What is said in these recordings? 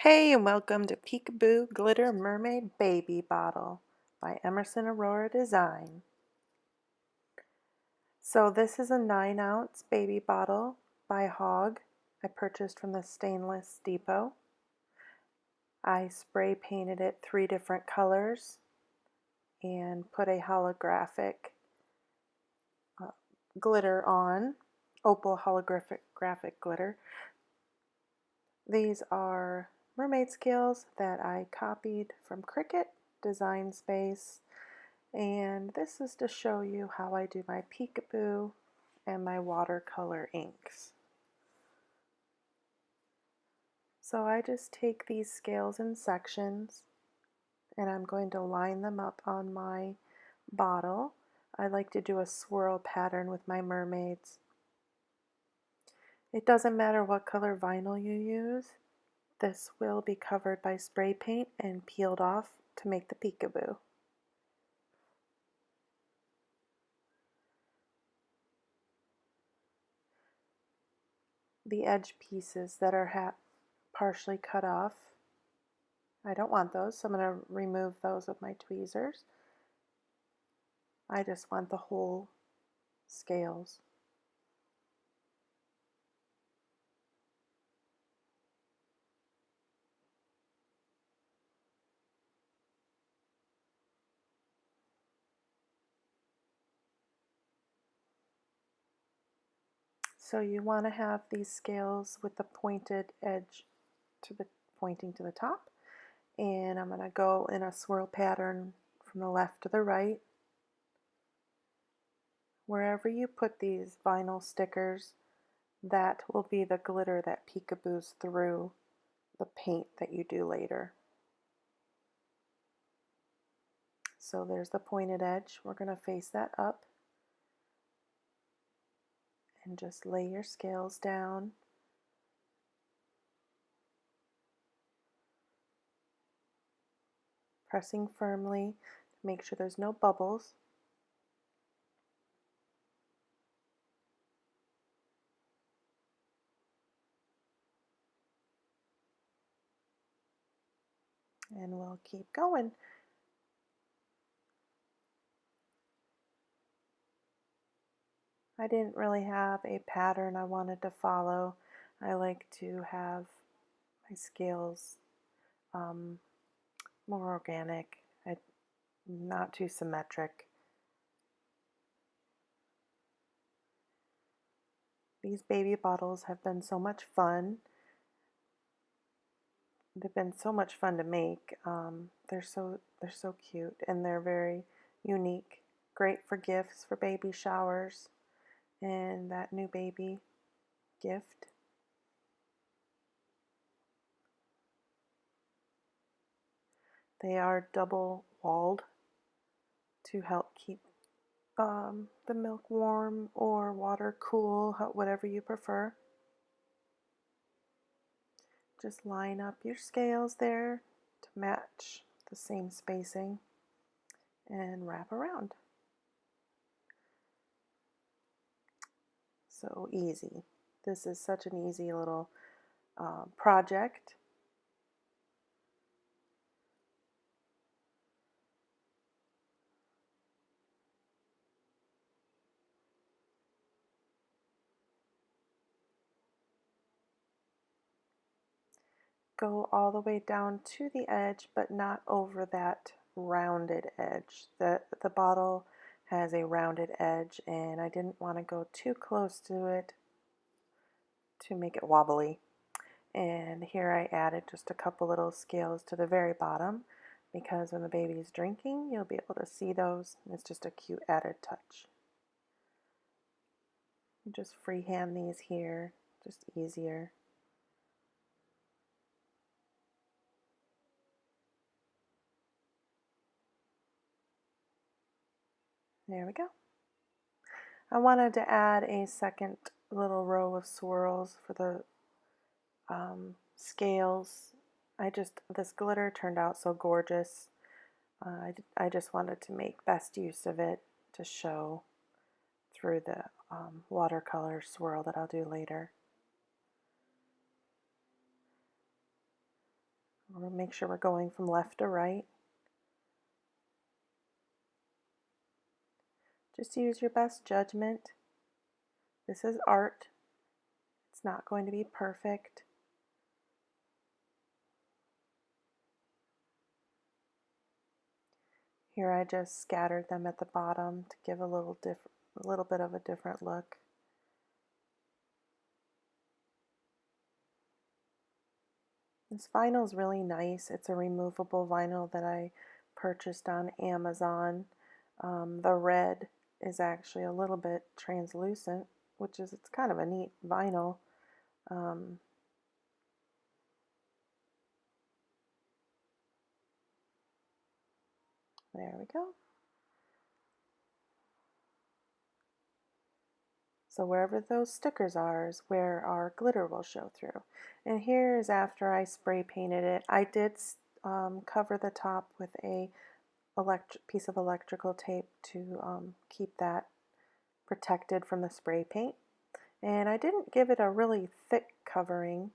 Hey, and welcome to Peekaboo Glitter Mermaid Baby Bottle by Emersyn Aurora Design. So this is a 9-ounce baby bottle by Hog. I purchased from the Stainless Depot. I spray painted it 3 different colors and put a holographic glitter on, opal holographic glitter. These are mermaid scales that I copied from Cricut Design Space, and this is to show you how I do my peekaboo and my watercolor inks. So I just take these scales in sections and I'm going to line them up on my bottle. I like to do a swirl pattern with my mermaids. It doesn't matter what color vinyl you use. This will be covered by spray paint and peeled off to make the peekaboo. The edge pieces that are partially cut off, I don't want those, so I'm going to remove those with my tweezers. I just want the whole scales. So you want to have these scales with the pointed edge pointing to the top. And I'm going to go in a swirl pattern from the left to the right. Wherever you put these vinyl stickers, that will be the glitter that peekaboos through the paint that you do later. So there's the pointed edge. We're going to face that up and just lay your scales down. Pressing firmly to make sure there's no bubbles. And we'll keep going. I didn't really have a pattern I wanted to follow. I like to have my scales more organic, not too symmetric. These baby bottles have been so much fun. They've been so much fun to make. They're so cute and they're very unique. Great for gifts for baby showers and that new baby gift. They are double walled to help keep the milk warm or water cool, whatever you prefer. Just line up your scales there to match the same spacing and wrap around. So easy. This is such an easy little project. Go all the way down to the edge, but not over that rounded edge. The bottle has a rounded edge, and I didn't want to go too close to it to make it wobbly. And here I added just a couple little scales to the very bottom, because when the baby is drinking, you'll be able to see those. It's just a cute added touch. Just freehand these here, just easier. There we go. I wanted to add a second little row of swirls for the scales. This glitter turned out so gorgeous. I just wanted to make best use of it to show through the watercolor swirl that I'll do later. Or make sure we're going from left to right. Just use your best judgment. This is art. It's not going to be perfect. Here I just scattered them at the bottom to give a little bit of a different look. This vinyl is really nice. It's a removable vinyl that I purchased on Amazon. The red is actually a little bit translucent, which is, it's kind of a neat vinyl. There we go. So wherever those stickers are is where our glitter will show through. And here is after I spray painted it. I did cover the top with a piece of electrical tape to keep that protected from the spray paint. And I didn't give it a really thick covering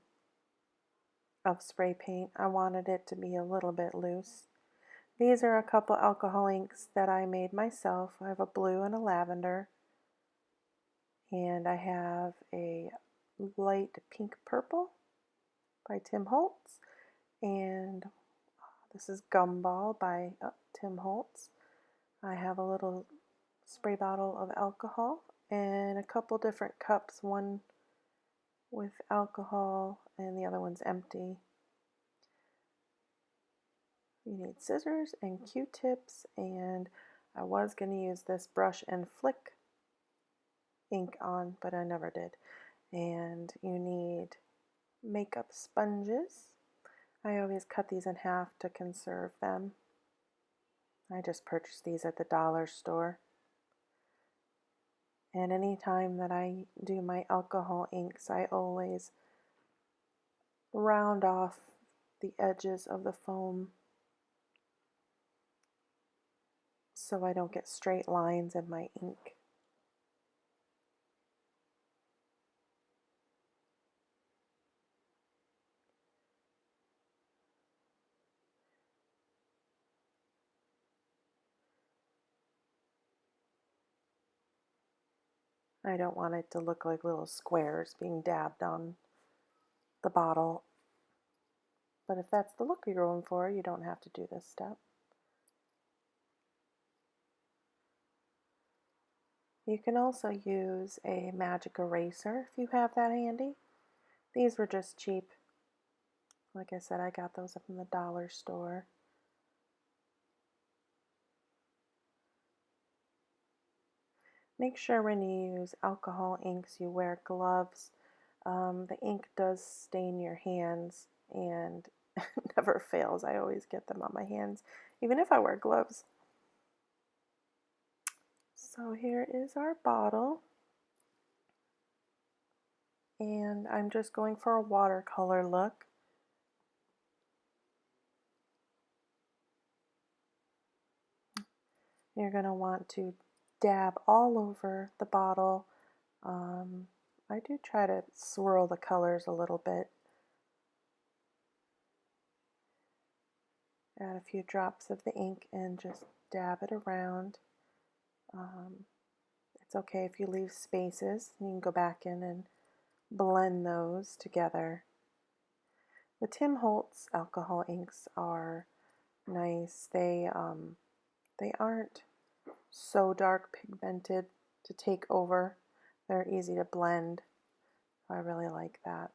of spray paint. I wanted it to be a little bit loose. These are a couple alcohol inks that I made myself. I have a blue and a lavender. And I have a light pink purple by Tim Holtz. And this is Gumball by Tim Holtz. I have a little spray bottle of alcohol and a couple different cups, one with alcohol and the other one's empty. You need scissors and Q-tips, and I was going to use this brush and flick ink on, but I never did. And you need makeup sponges. I always cut these in half to conserve them. I just purchased these at the dollar store. And anytime that I do my alcohol inks, I always round off the edges of the foam so I don't get straight lines in my ink. I don't want it to look like little squares being dabbed on the bottle. But if that's the look you're going for, you don't have to do this step. You can also use a magic eraser if you have that handy. These were just cheap. Like I said, I got those up in the dollar store. Make sure when you use alcohol inks you wear gloves. The ink does stain your hands and never fails. I always get them on my hands, even if I wear gloves. So here is our bottle. And I'm just going for a watercolor look. You're going to want to dab all over the bottle. I do try to swirl the colors a little bit. Add a few drops of the ink and just dab it around. It's okay if you leave spaces. You can go back in and blend those together. The Tim Holtz alcohol inks are nice. They aren't so dark pigmented to take over. They're easy to blend. I really like that.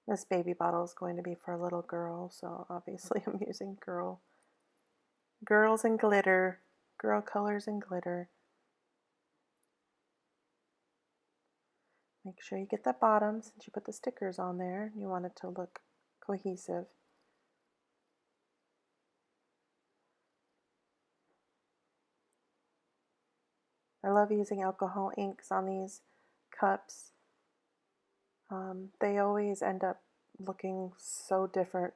This baby bottle is going to be for a little girl, so obviously I'm using girls and glitter, girl colors and glitter. Make sure you get the bottom since you put the stickers on there. You want it to look cohesive. I love using alcohol inks on these cups. They always end up looking so different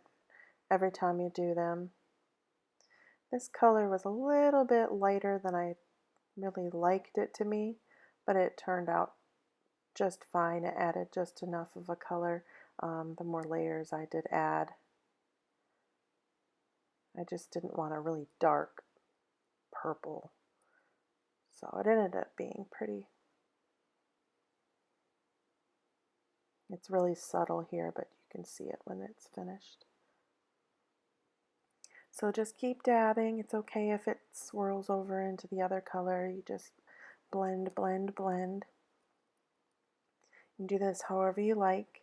every time you do them. This color was a little bit lighter than I really liked it to be, but it turned out just fine. It added just enough of a color. The more layers I did add, I just didn't want a really dark purple. So it ended up being pretty. It's really subtle here, but you can see it when it's finished. So just keep dabbing. It's okay if it swirls over into the other color. You just blend, blend, blend. You can do this however you like.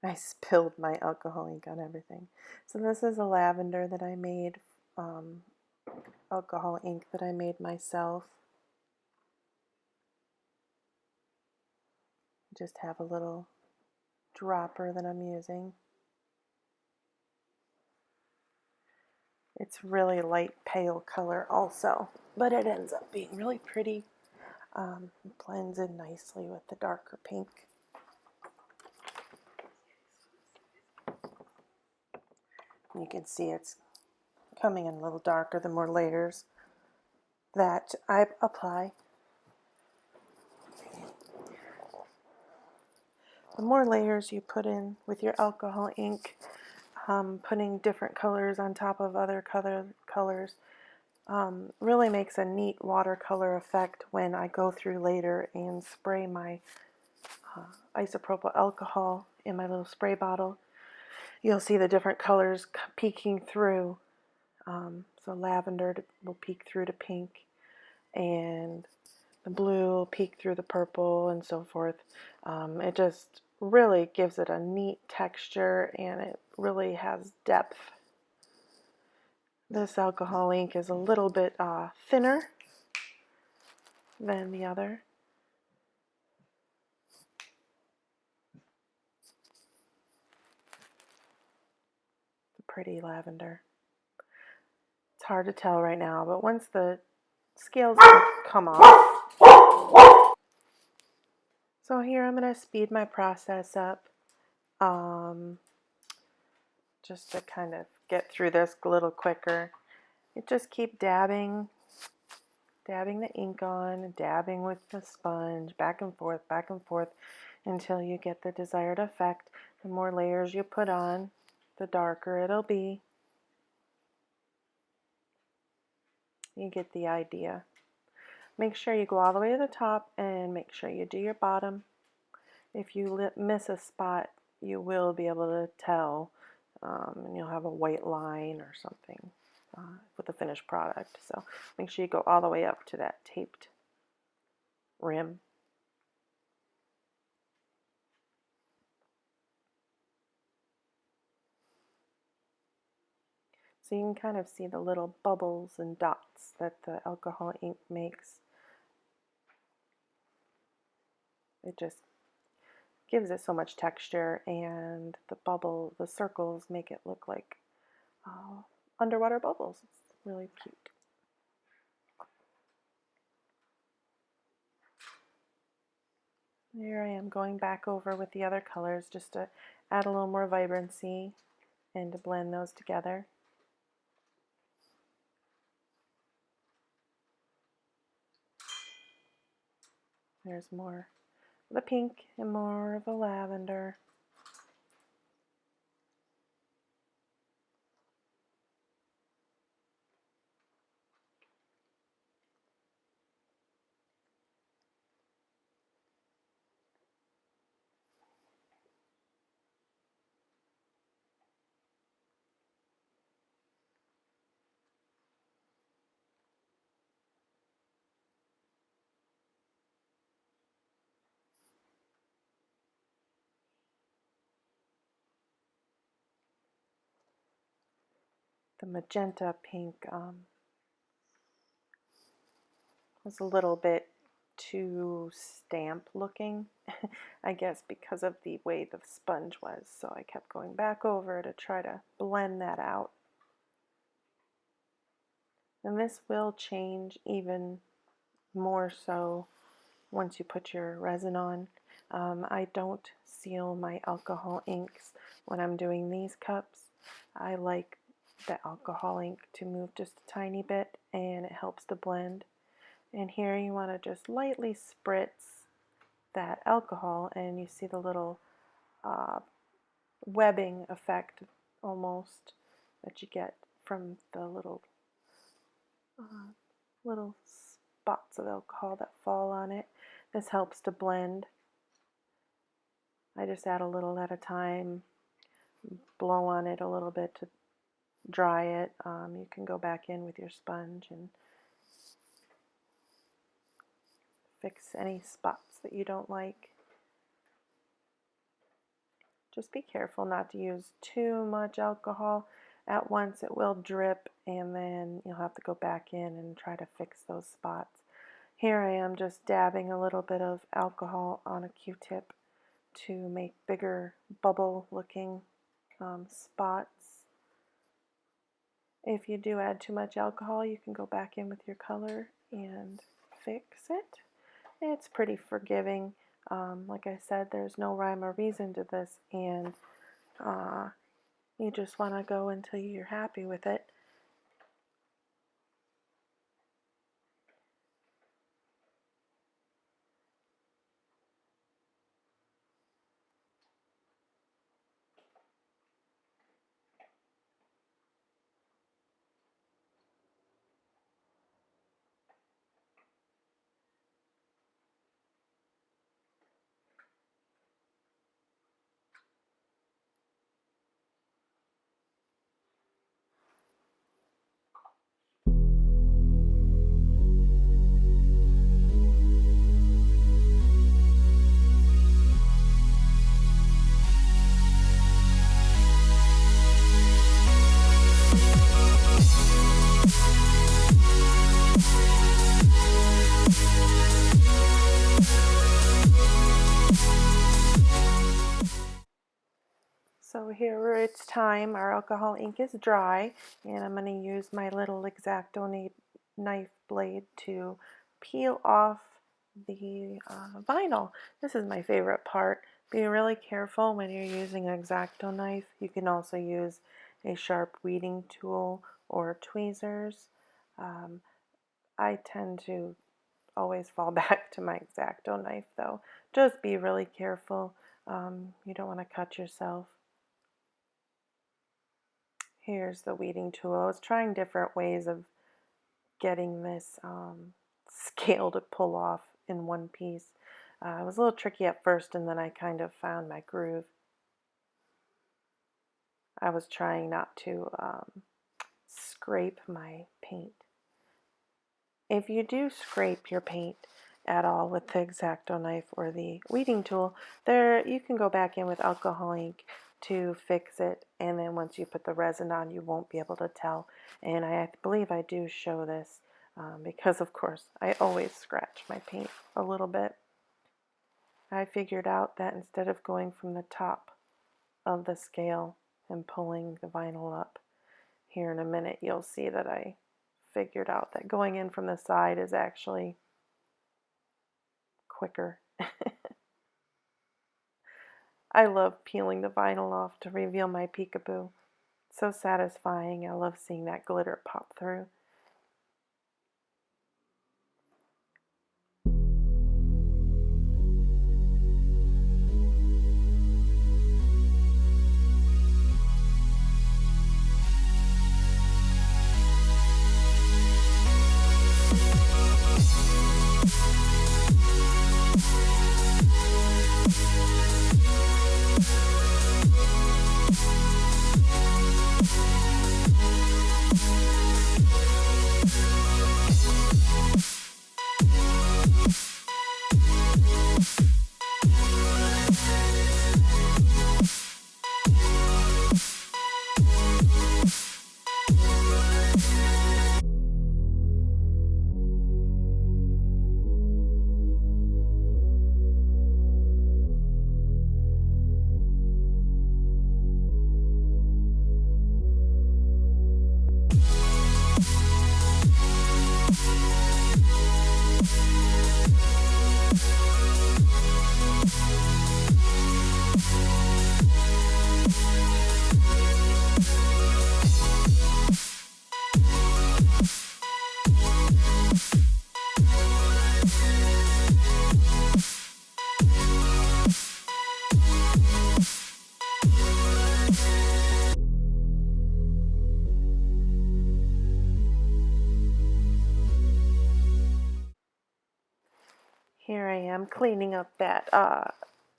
I spilled my alcohol ink on everything. So this is a lavender that I made, alcohol ink that I made myself. Just have a little dropper that I'm using. It's really light pale color also, but it ends up being really pretty. It blends in nicely with the darker pink. You can see it's coming in a little darker the more layers that I apply. The more layers you put in with your alcohol ink, putting different colors on top of other colors really makes a neat watercolor effect when I go through later and spray my isopropyl alcohol in my little spray bottle. You'll see the different colors peeking through. So lavender will peek through to pink, and the blue will peek through the purple, and so forth. It just really gives it a neat texture, and it really has depth. This alcohol ink is a little bit thinner than the other. The pretty lavender. It's hard to tell right now, but once the scales come off. So here I'm going to speed my process up just to kind of get through this a little quicker. You just keep dabbing the ink on, dabbing with the sponge, back and forth, until you get the desired effect. The more layers you put on, the darker it'll be. You get the idea. Make sure you go all the way to the top and make sure you do your bottom. If you miss a spot, you will be able to tell, and you'll have a white line or something with the finished product. So make sure you go all the way up to that taped rim. So you can kind of see the little bubbles and dots that the alcohol ink makes. It just gives it so much texture, and the circles make it look like underwater bubbles. It's really cute. Here I am going back over with the other colors just to add a little more vibrancy and to blend those together. There's more of the pink and more of the lavender. The magenta pink was a little bit too stamp looking, I guess because of the way the sponge was. So I kept going back over to try to blend that out. And this will change even more so once you put your resin on. I don't seal my alcohol inks when I'm doing these cups. I like the alcohol ink to move just a tiny bit, and it helps to blend. And here you want to just lightly spritz that alcohol, and you see the little webbing effect almost that you get from the little spots of alcohol that fall on it. This helps to blend. I just add a little at a time, blow on it a little bit to dry it. You can go back in with your sponge and fix any spots that you don't like. Just be careful not to use too much alcohol at once. It will drip, and then you'll have to go back in and try to fix those spots. Here I am just dabbing a little bit of alcohol on a Q-tip to make bigger bubble looking spots. If you do add too much alcohol, you can go back in with your color and fix it. It's pretty forgiving. Like I said, there's no rhyme or reason to this, and you just want to go until you're happy with it. So here it's time. Our alcohol ink is dry, and I'm going to use my little X-Acto knife blade to peel off the vinyl. This is my favorite part. Be really careful when you're using an X-Acto knife. You can also use a sharp weeding tool or tweezers. I tend to always fall back to my X-Acto knife though. Just be really careful. You don't want to cut yourself. Here's the weeding tool. I was trying different ways of getting this scale to pull off in one piece. It was a little tricky at first, and then I kind of found my groove. I was trying not to scrape my paint. If you do scrape your paint at all with the X-Acto knife or the weeding tool, there you can go back in with alcohol ink to fix it, and then once you put the resin on, you won't be able to tell. And I believe I do show this because, of course, I always scratch my paint a little bit. I figured out that instead of going from the top of the scale and pulling the vinyl up, here in a minute you'll see that I figured out that going in from the side is actually quicker. I love peeling the vinyl off to reveal my peekaboo. So satisfying. I love seeing that glitter pop through. Here I am cleaning up that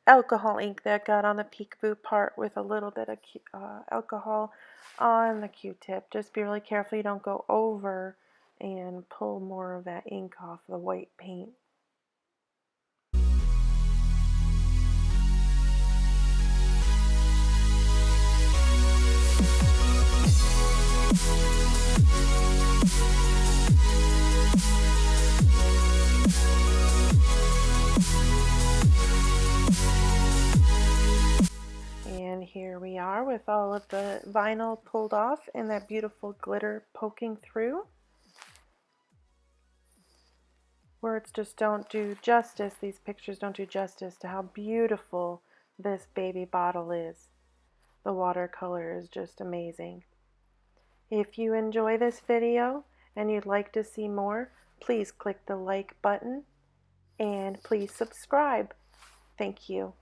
alcohol ink that got on the peekaboo part with a little bit of alcohol on the Q-tip. Just be really careful you don't go over and pull more of that ink off the white paint. And here we are with all of the vinyl pulled off and that beautiful glitter poking through. Words just don't do justice, these pictures don't do justice to how beautiful this baby bottle is. The watercolor is just amazing. If you enjoy this video and you'd like to see more, please click the like button and please subscribe. Thank you.